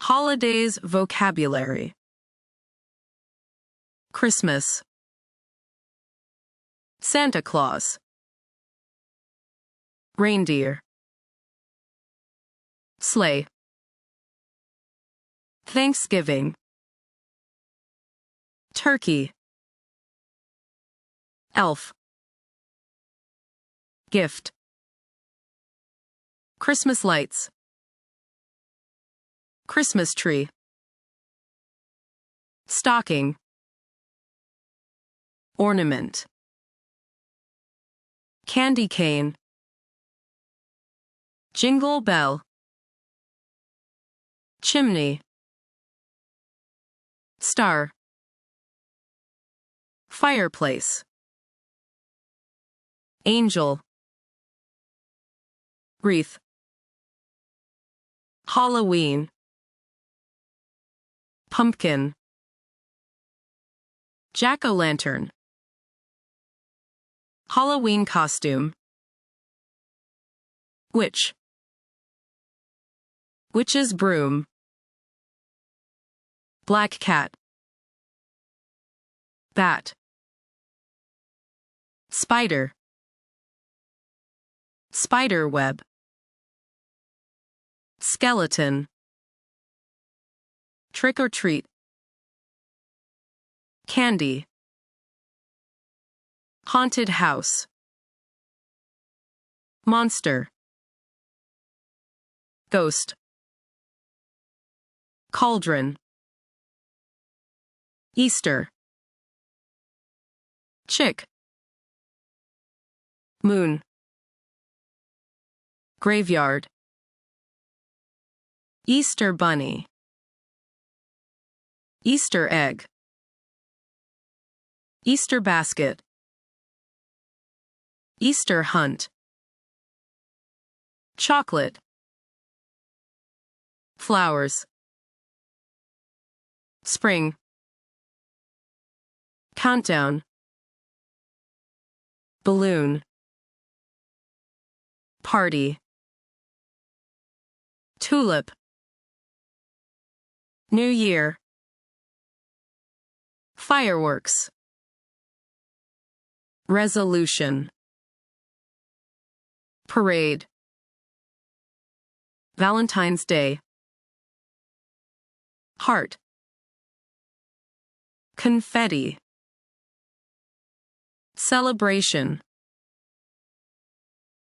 Holidays vocabulary. Christmas. Santa Claus. Reindeer. Sleigh. Thanksgiving. Turkey. Elf. Gift. Christmas lights. Christmas tree. Stocking. Ornament. Candy cane. Jingle bell. Chimney. Star. Fireplace. Angel. Wreath. Halloween. Pumpkin. Jack-o'-lantern. Halloween costume. Witch. Witch's broom. Black cat. Bat. Spider. Spider web. Skeleton. Trick or treat. Candy. Haunted house. Monster. Ghost. Cauldron. Easter. Chick. Moon. Graveyard. Easter bunny. Easter egg. Easter basket. Easter hunt. Chocolate. Flowers. Spring. Countdown. Balloon. Party. Tulip. New Year. Fireworks. Resolution. Parade. Valentine's Day. Heart. Confetti. Celebration.